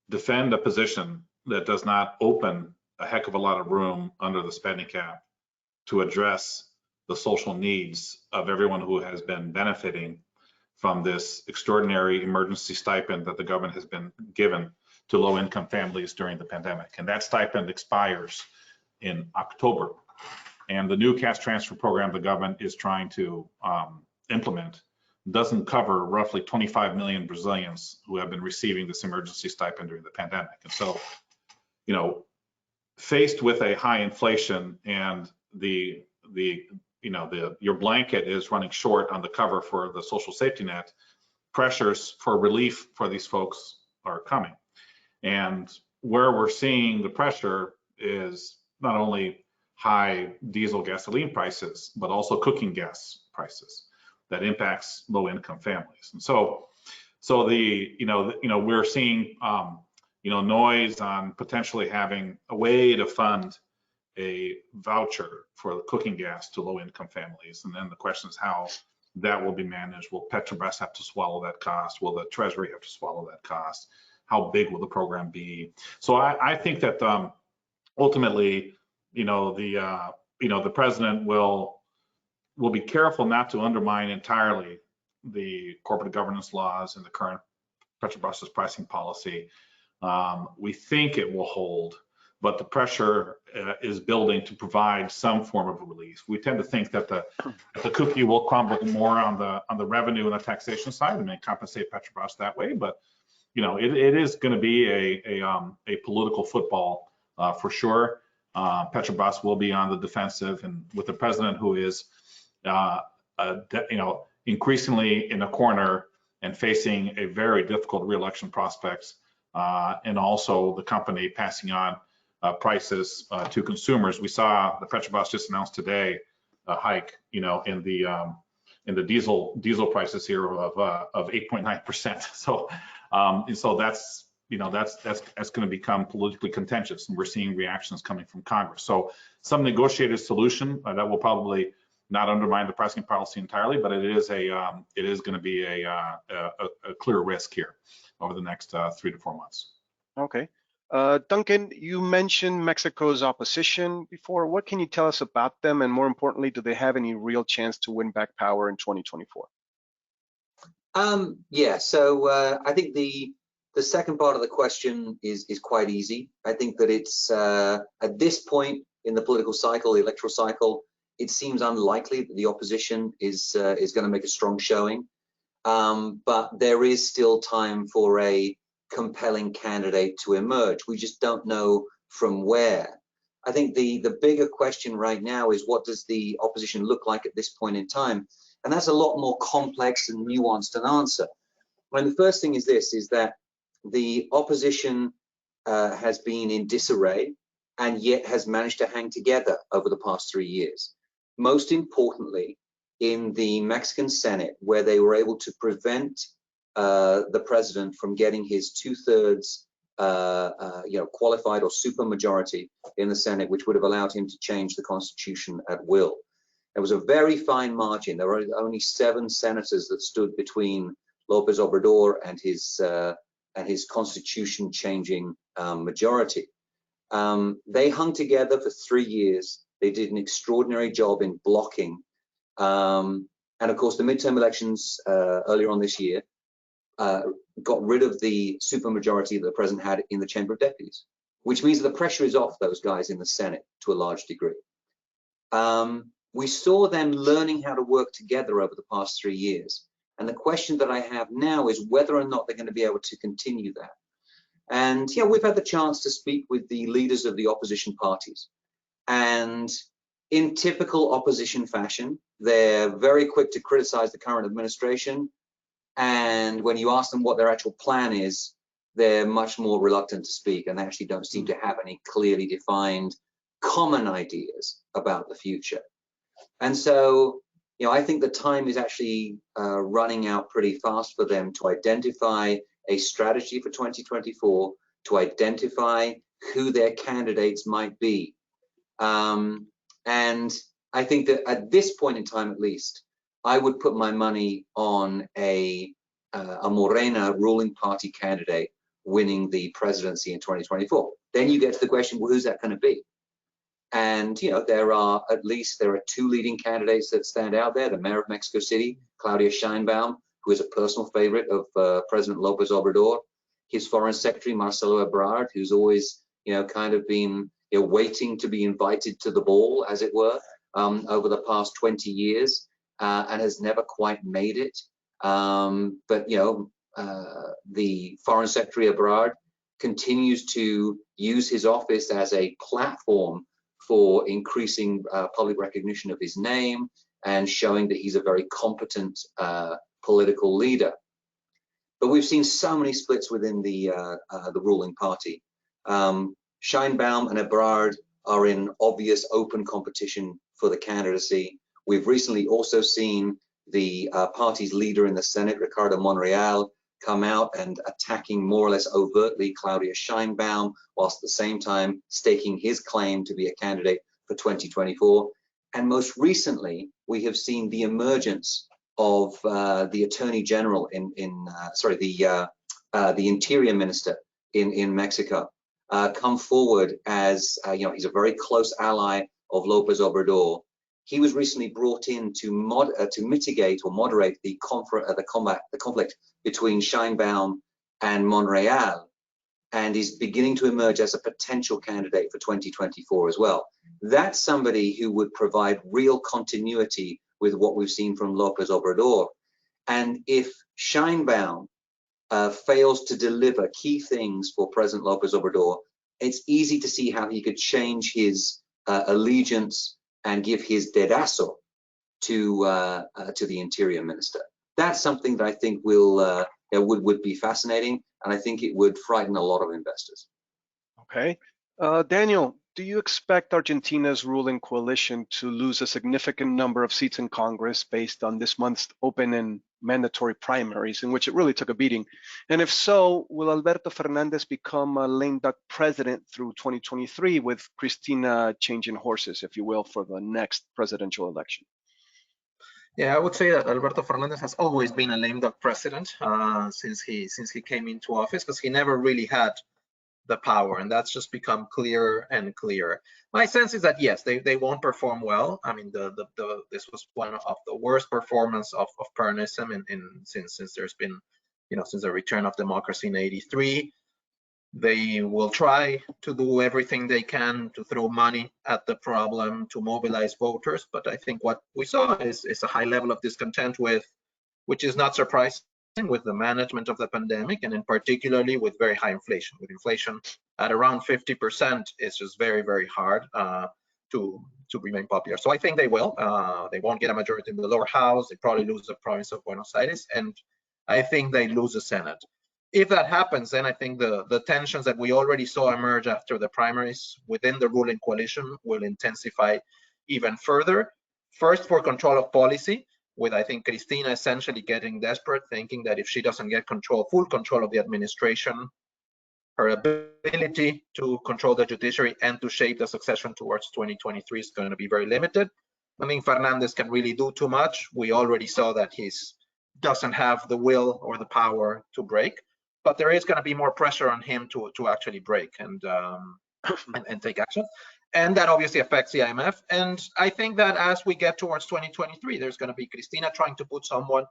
defend a position that does not open a heck of a lot of room under the spending cap to address the social needs of everyone who has been benefiting from this extraordinary emergency stipend that the government has been given to low-income families during the pandemic. And that stipend expires in October. And the new cash transfer program the government is trying to implement doesn't cover roughly 25 million Brazilians who have been receiving this emergency stipend during the pandemic. And so, faced with a high inflation and your blanket is running short on the cover for the social safety net, pressures for relief for these folks are coming. And where we're seeing the pressure is not only high diesel gasoline prices, but also cooking gas prices. that impacts low-income families. And so we're seeing noise on potentially having a way to fund a voucher for cooking gas to low-income families. And then the question is how that will be managed. Will Petrobras have to swallow that cost? Will the Treasury have to swallow that cost? How big will the program be? So I think that ultimately, the president will be careful not to undermine entirely the corporate governance laws and the current Petrobras' pricing policy. We think it will hold, but the pressure is building to provide some form of relief. We tend to think that the cookie will crumble more on the revenue and the taxation side and then compensate Petrobras that way. But it is going to be a political football for sure. Petrobras will be on the defensive, and with the president who is increasingly in a corner and facing a very difficult re-election prospects, and also the company passing on prices to consumers. We saw the Petrobras just announced today a hike, in the diesel prices here of 8.9%. So that's going to become politically contentious, and we're seeing reactions coming from Congress. So some negotiated solution that will probably not undermine the pricing policy entirely, but it is going to be a clear risk here over the next 3 to 4 months. Okay. Duncan, you mentioned Mexico's opposition before. What can you tell us about them? And more importantly, do they have any real chance to win back power in 2024? Yeah, so I think the second part of the question is quite easy. I think that it's at this point in the political cycle, the electoral cycle, it seems unlikely that the opposition is going to make a strong showing. But there is still time for a compelling candidate to emerge. We just don't know from where. I think the bigger question right now is, what does the opposition look like at this point in time? And that's a lot more complex and nuanced an answer. And the first thing is this, is that the opposition has been in disarray and yet has managed to hang together over the past 3 years. Most importantly, in the Mexican Senate, where they were able to prevent the president from getting his 2/3 qualified or super majority in the Senate, which would have allowed him to change the Constitution at will. There was a very fine margin. There were only 7 senators that stood between López Obrador and his Constitution-changing majority. They hung together for 3 years. They did an extraordinary job in blocking. And of course, the midterm elections earlier on this year got rid of the supermajority that the president had in the Chamber of Deputies, which means that the pressure is off those guys in the Senate to a large degree. We saw them learning how to work together over the past 3 years. And the question that I have now is whether or not they're going to be able to continue that. And we've had the chance to speak with the leaders of the opposition parties. And in typical opposition fashion, they're very quick to criticize the current administration. And when you ask them what their actual plan is, they're much more reluctant to speak, and they actually don't seem to have any clearly defined common ideas about the future. And so, I think the time is actually running out pretty fast for them to identify a strategy for 2024, to identify who their candidates might be. And I think that at this point in time, at least, I would put my money on a Morena ruling party candidate winning the presidency in 2024. Then you get to the question, well, who's that going to be? And there are 2 leading candidates that stand out there. The mayor of Mexico City, Claudia Sheinbaum, who is a personal favorite of President López Obrador. His foreign secretary, Marcelo Ebrard, who's always kind of been waiting to be invited to the ball, as it were, over the past 20 years, and has never quite made it. But the foreign secretary Ebrard continues to use his office as a platform for increasing public recognition of his name and showing that he's a very competent political leader. But we've seen so many splits within the ruling party. Sheinbaum and Ebrard are in obvious open competition for the candidacy. We've recently also seen the party's leader in the Senate, Ricardo Monreal, come out and attacking more or less overtly Claudia Sheinbaum, whilst at the same time staking his claim to be a candidate for 2024. And most recently, we have seen the emergence of the Attorney General the Interior Minister in Mexico, come forward as he's a very close ally of López Obrador. He was recently brought in to mitigate or moderate the conflict between Sheinbaum and Monreal, and is beginning to emerge as a potential candidate for 2024 as well. That's somebody who would provide real continuity with what we've seen from López Obrador. And if Sheinbaum fails to deliver key things for President López Obrador, it's easy to see how he could change his allegiance and give his dedazo to the Interior Minister. That's something that I think would be fascinating, and I think it would frighten a lot of investors. Okay. Daniel, do you expect Argentina's ruling coalition to lose a significant number of seats in Congress based on this month's open and mandatory primaries, in which it really took a beating? And if so, will Alberto Fernández become a lame duck president through 2023, with Cristina changing horses, if you will, for the next presidential election? Yeah, I would say that Alberto Fernández has always been a lame duck president since he came into office, because he never really had the power, and that's just become clearer and clearer. My sense is that yes, they won't perform well. I mean, this was one of the worst performance of Peronism since there's been, since the return of democracy in '83. They will try to do everything they can to throw money at the problem, to mobilize voters, but I think what we saw is a high level of discontent which is not surprising, with the management of the pandemic, and in particularly with very high inflation. With inflation at around 50%, it's just very, very hard to remain popular. So I think they will. They won't get a majority in the lower house. They probably lose the province of Buenos Aires, and I think they lose the Senate. If that happens, then I think the tensions that we already saw emerge after the primaries within the ruling coalition will intensify even further. First, for control of policy, with I think Cristina essentially getting desperate, thinking that if she doesn't get full control of the administration, her ability to control the judiciary and to shape the succession towards 2023 is going to be very limited. I mean, Fernandez can really do too much. We already saw that he doesn't have the will or the power to break, but there is going to be more pressure on him to actually break and take action. And that obviously affects the IMF. And I think that as we get towards 2023, there's going to be Cristina trying to put someone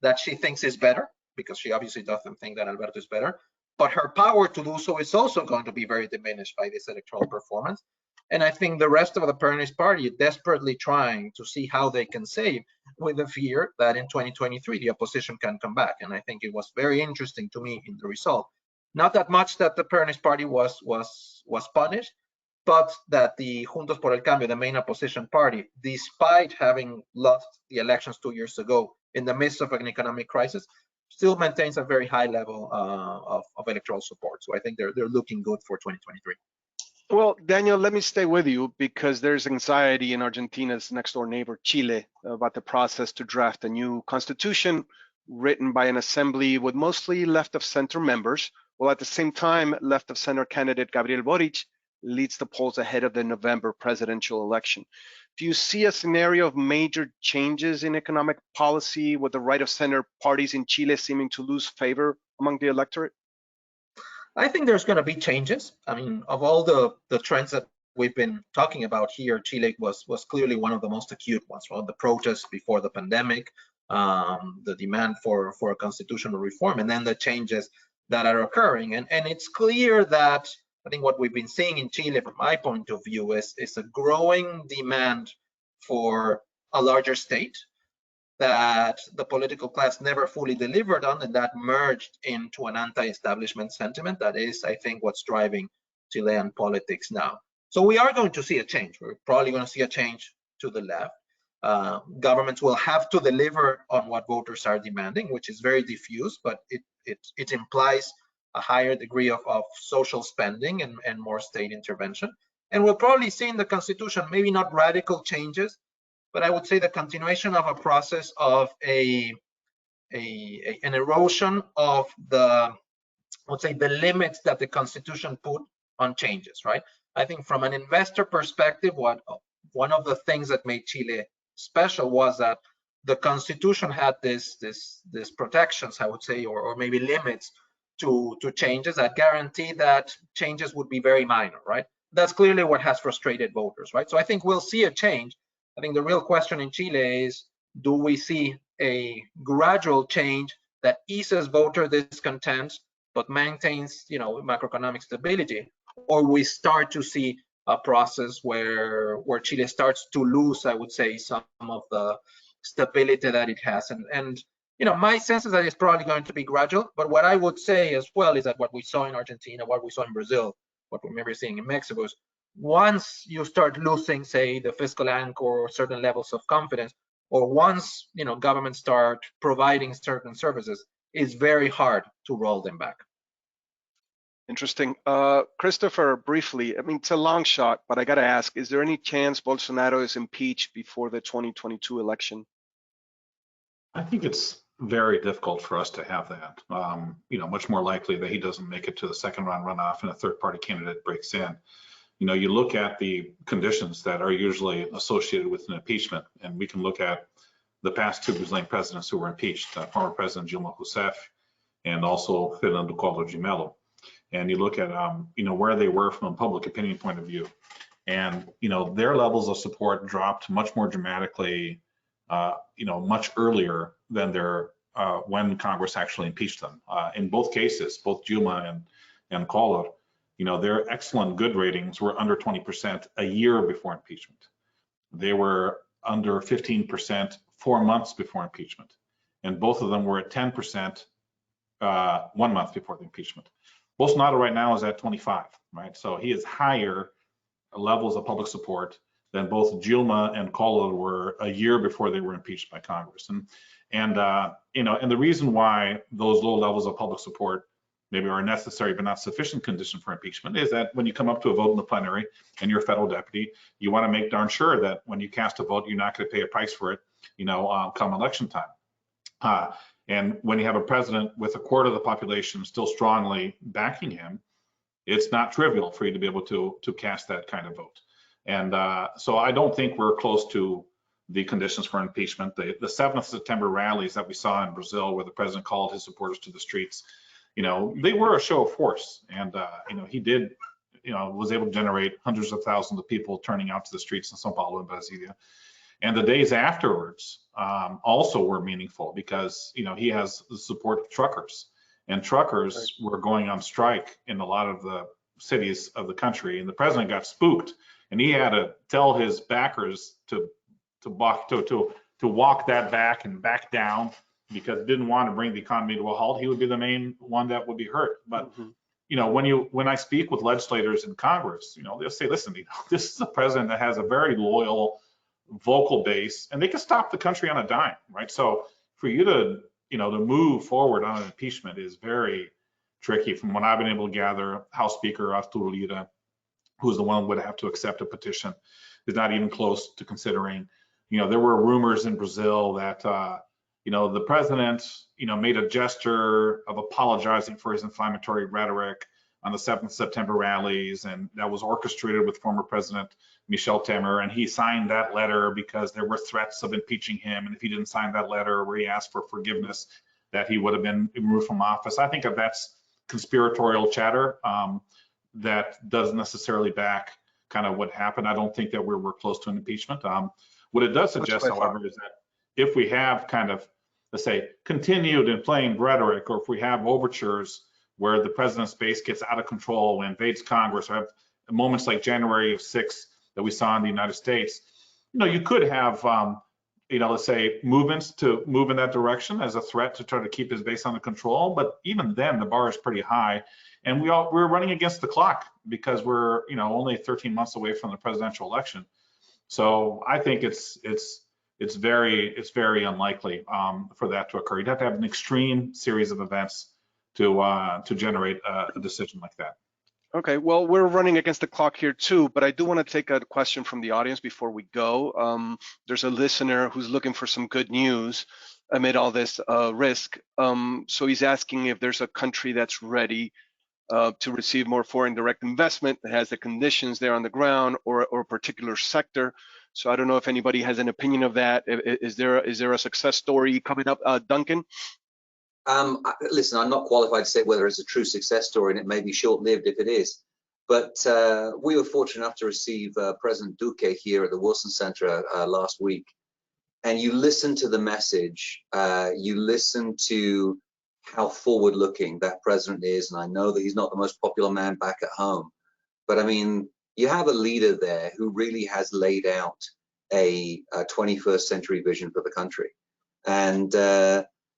that she thinks is better, because she obviously doesn't think that Alberto is better. But her power to do so is also going to be very diminished by this electoral performance. And I think the rest of the Peronist Party is desperately trying to see how they can save, with the fear that in 2023 the opposition can come back. And I think it was very interesting to me in the result, not that much that the Peronist Party was punished, but that the Juntos por el Cambio, the main opposition party, despite having lost the elections 2 years ago in the midst of an economic crisis, still maintains a very high level of electoral support. So I think they're looking good for 2023. Well, Daniel, let me stay with you, because there's anxiety in Argentina's next door neighbor, Chile, about the process to draft a new constitution written by an assembly with mostly left of center members, while at the same time, left of center candidate Gabriel Boric leads the polls ahead of the November presidential election. Do you see a scenario of major changes in economic policy, with the right of center parties in Chile seeming to lose favor among the electorate? I think there's going to be changes. I mean, of all the trends that we've been talking about here, Chile was clearly one of the most acute ones. Well, the protests before the pandemic, the demand for a constitutional reform, and then the changes that are occurring. And it's clear that I think what we've been seeing in Chile, from my point of view, is a growing demand for a larger state that the political class never fully delivered on, and that merged into an anti-establishment sentiment that is, I think, what's driving Chilean politics now. So we are going to see a change. We're probably going to see a change to the left. Governments will have to deliver on what voters are demanding, which is very diffuse, but it implies a higher degree of social spending and more state intervention. And we'll probably see in the constitution, maybe not radical changes, but I would say the continuation of a process of an erosion of the, let's say, the limits that the Constitution put on changes, right? I think from an investor perspective, one of the things that made Chile special was that the Constitution had this protections, I would say, or maybe limits to changes that guarantee that changes would be very minor, right? That's clearly what has frustrated voters, right? So I think we'll see a change. I think the real question in Chile is, do we see a gradual change that eases voter discontent but maintains, macroeconomic stability, or we start to see a process where Chile starts to lose, I would say, some of the stability that it has. And my sense is that it's probably going to be gradual, but what I would say as well is that what we saw in Argentina, what we saw in Brazil, what we're maybe seeing in Mexico is, once you start losing, say, the fiscal anchor or certain levels of confidence, or once governments start providing certain services, it's very hard to roll them back. Interesting. Christopher, briefly, I mean, it's a long shot, but I got to ask, is there any chance Bolsonaro is impeached before the 2022 election? I think it's very difficult for us to have that. Much more likely that he doesn't make it to the second round runoff and a third party candidate breaks in. You look at the conditions that are usually associated with an impeachment, and we can look at the past two Brazilian presidents who were impeached, former President Dilma Rousseff and also Fernando Collor de Mello. And you look at, where they were from a public opinion point of view. And, their levels of support dropped much more dramatically, much earlier than when Congress actually impeached them. In both cases, both Dilma and Collor, their excellent good ratings were under 20% a year before impeachment. They were under 15% 4 months before impeachment. And both of them were at 10% 1 month before the impeachment. Bolsonaro right now is at 25, right? So he has higher levels of public support than both Dilma and Collor were a year before they were impeached by Congress. And the reason why those low levels of public support maybe are necessary but not sufficient condition for impeachment is that when you come up to a vote in the plenary and you're a federal deputy, you want to make darn sure that when you cast a vote, you're not going to pay a price for it, come election time. And when you have a president with a quarter of the population still strongly backing him, it's not trivial for you to be able to cast that kind of vote. And so I don't think we're close to the conditions for impeachment. The 7th of September rallies that we saw in Brazil, where the president called his supporters to the streets, they were a show of force. And, he did, was able to generate hundreds of thousands of people turning out to the streets in São Paulo and Brasilia. And the days afterwards also were meaningful because, he has the support of truckers, and truckers were going on strike in a lot of the cities of the country. And the president got spooked, and he had to tell his backers to walk that back and back down because didn't want to bring the economy to a halt. He would be the main one that would be hurt. But when I speak with legislators in Congress, they'll say, listen, this is a president that has a very loyal vocal base, and they can stop the country on a dime, right? So for you to move forward on an impeachment is very tricky. From what I've been able to gather, House Speaker Arturo Lira, who's the one who would have to accept a petition, is not even close to considering. There were rumors in Brazil that the president made a gesture of apologizing for his inflammatory rhetoric on the 7th September rallies, and that was orchestrated with former President Michel Temer, and he signed that letter because there were threats of impeaching him, and if he didn't sign that letter where he asked for forgiveness, that he would have been removed from office. I think that's conspiratorial chatter that doesn't necessarily back kind of what happened. I don't think that we're close to an impeachment. What it does suggest, however, is that if we have kind of, let's say, continued inflamed rhetoric, or if we have overtures where the president's base gets out of control and invades Congress, or have moments like January 6th that we saw in the United States, you could have, let's say, movements to move in that direction as a threat to try to keep his base under control. But even then, the bar is pretty high, and we're running against the clock because we're, only 13 months away from the presidential election. So I think it's very unlikely for that to occur. You'd have to have an extreme series of events to generate a decision like that. Okay, well, we're running against the clock here too, but I do want to take a question from the audience before we go. There's a listener who's looking for some good news amid all this risk. So he's asking if there's a country that's ready to receive more foreign direct investment, that has the conditions there on the ground, or a particular sector. So I don't know if anybody has an opinion of that. Is there a success story coming up, Duncan? Listen, I'm not qualified to say whether it's a true success story, and it may be short-lived if it is. But we were fortunate enough to receive President Duque here at the Wilson Center last week. And you listen to the message, you listen to how forward-looking that president is. And I know that he's not the most popular man back at home. But I mean, you have a leader there who really has laid out a 21st century vision for the country. And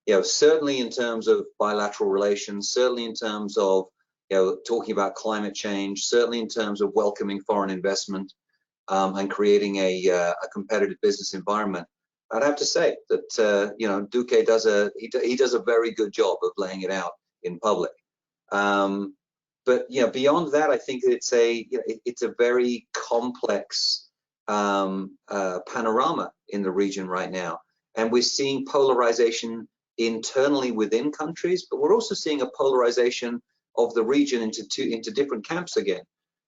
you know, certainly in terms of bilateral relations, certainly in terms of, you know, talking about climate change, certainly in terms of welcoming foreign investment and creating a competitive business environment, I'd have to say that you know, Duque does a very good job of laying it out in public. But you know, beyond that, I think it's a very complex panorama in the region right now, and we're seeing polarization internally within countries, but we're also seeing a polarization of the region into different camps again.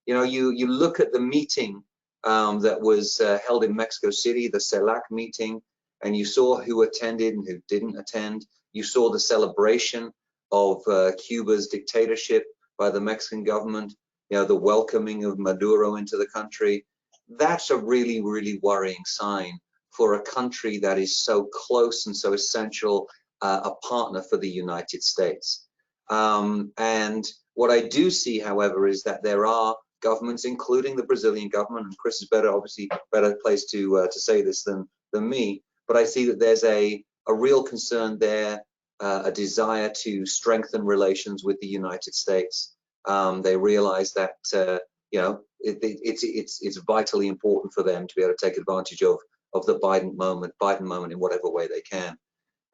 You know, you look at the meeting that was held in Mexico City, the CELAC meeting, and you saw who attended and who didn't attend. You saw the celebration of Cuba's dictatorship by the Mexican government, you know, the welcoming of Maduro into the country. That's a really, really worrying sign for a country that is so close and so essential a partner for the United States. And what I do see, however, is that there are governments, including the Brazilian government, and Chris is obviously better placed to say this than me, but I see that there's a real concern there, a desire to strengthen relations with the United States. They realize that you know, it's vitally important for them to be able to take advantage of the Biden moment in whatever way they can.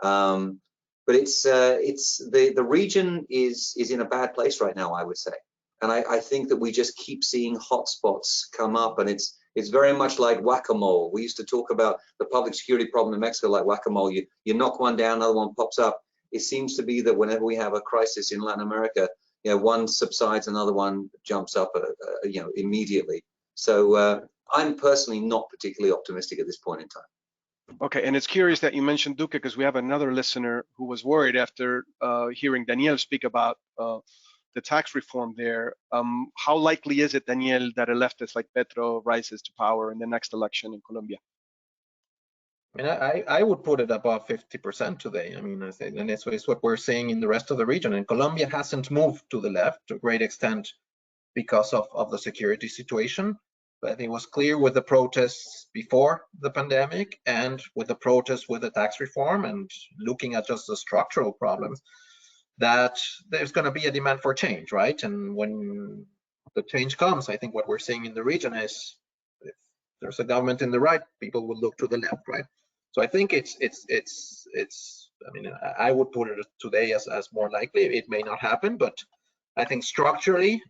But it's the region is in a bad place right now, I would say, and I think that we just keep seeing hotspots come up, and it's very much like whack-a-mole. We used to talk about the public security problem in Mexico like whack-a-mole. You knock one down, another one pops up. It seems to be that whenever we have a crisis in Latin America, you know, one subsides, another one jumps up, you know, immediately. So I'm personally not particularly optimistic at this point in time. Okay, and it's curious that you mentioned Duque, because we have another listener who was worried after hearing Daniel speak about the tax reform there. How likely is it, Daniel, that a leftist like Petro rises to power in the next election in Colombia? I mean, I would put it above 50% today. I mean, I think, and it's what we're seeing in the rest of the region. And Colombia hasn't moved to the left to a great extent because of the security situation. But I think it was clear with the protests before the pandemic and with the protests with the tax reform and looking at just the structural problems, that there's going to be a demand for change, right? And when the change comes, I think what we're seeing in the region is if there's a government in the right, people will look to the left, right? So I think it's I mean, I would put it today as more likely. It may not happen, but I think structurally,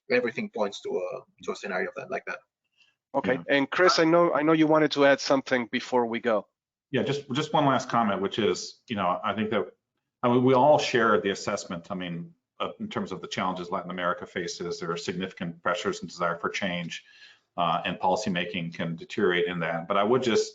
everything points to a scenario like that. Okay, Yeah. and Chris, I know you wanted to add something before we go. Yeah, just one last comment, which is, you know, I think that, I mean, we all share the assessment. I mean, in terms of the challenges Latin America faces, there are significant pressures and desire for change, and policymaking can deteriorate in that. But I would just,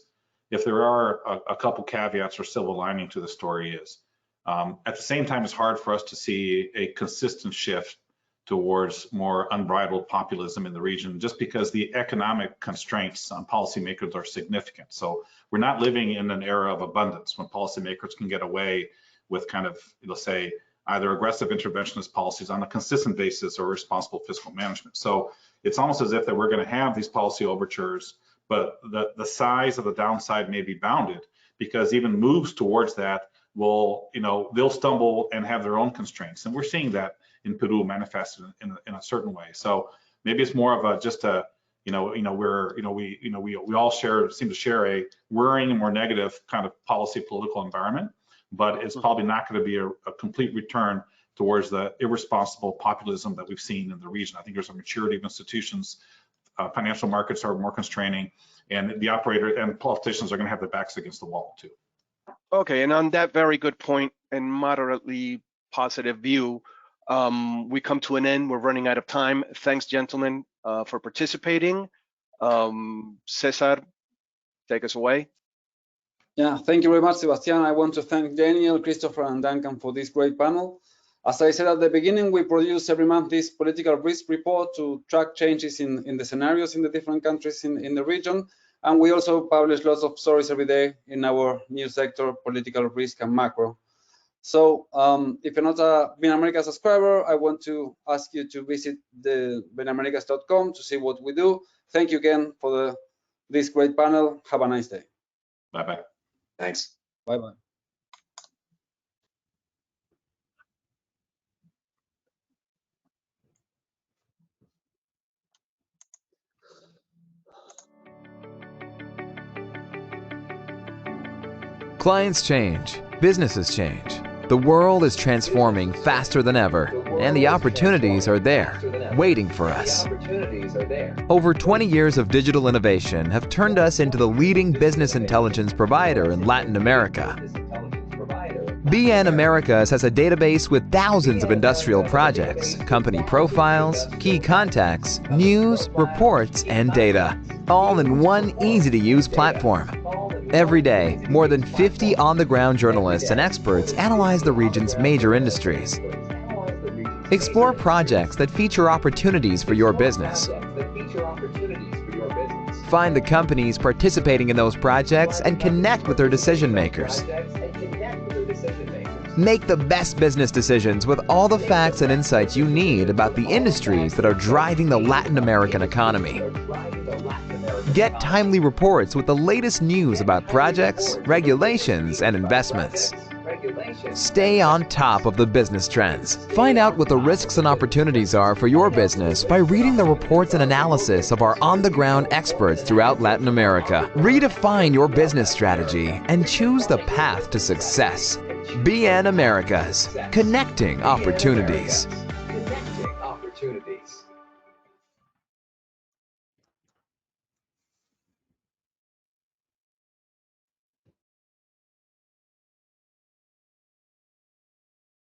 if there are a couple caveats or silver lining to the story is, at the same time, it's hard for us to see a consistent shift towards more unbridled populism in the region, just because the economic constraints on policymakers are significant. So we're not living in an era of abundance when policymakers can get away with kind of, let's say, either aggressive interventionist policies on a consistent basis or responsible fiscal management. So it's almost as if that we're going to have these policy overtures, but the size of the downside may be bounded, because even moves towards that will, you know, they'll stumble and have their own constraints. And we're seeing that in Peru manifested in a certain way. So maybe it's more of a just a, we all seem to share a worrying and more negative kind of policy political environment, but it's probably not going to be a complete return towards the irresponsible populism that we've seen in the region. I think there's a maturity of institutions. Financial markets are more constraining, and the operator and politicians are going to have their backs against the wall too. Okay, and on that very good point and moderately positive view, we come to an end. We're running out of time. Thanks, gentlemen, for participating. Cesar, take us away. Yeah, thank you very much, Sebastian. I want to thank Daniel, Christopher, and Duncan for this great panel. As I said at the beginning, we produce every month this political risk report to track changes in the scenarios in the different countries in the region. And we also publish lots of stories every day in our news sector, political risk and macro. So if you're not a BNamericas subscriber, I want to ask you to visit the BNamericas.com to see what we do. Thank you again for this great panel. Have a nice day. Bye-bye. Thanks. Bye-bye. Clients change, businesses change. The world is transforming faster than ever, and the opportunities are there, waiting for us. Over 20 years of digital innovation have turned us into the leading business intelligence provider in Latin America. BNamericas has a database with thousands of industrial projects, company profiles, key contacts, news, reports, and data, all in one easy-to-use platform. Every day, more than 50 on-the-ground journalists and experts analyze the region's major industries. Explore projects that feature opportunities for your business. Find the companies participating in those projects and connect with their decision makers. Make the best business decisions with all the facts and insights you need about the industries that are driving the Latin American economy. Get timely reports with the latest news about projects, regulations, and investments. Stay on top of the business trends. Find out what the risks and opportunities are for your business by reading the reports and analysis of our on-the-ground experts throughout Latin America. Redefine your business strategy and choose the path to success. BNamericas, connecting opportunities.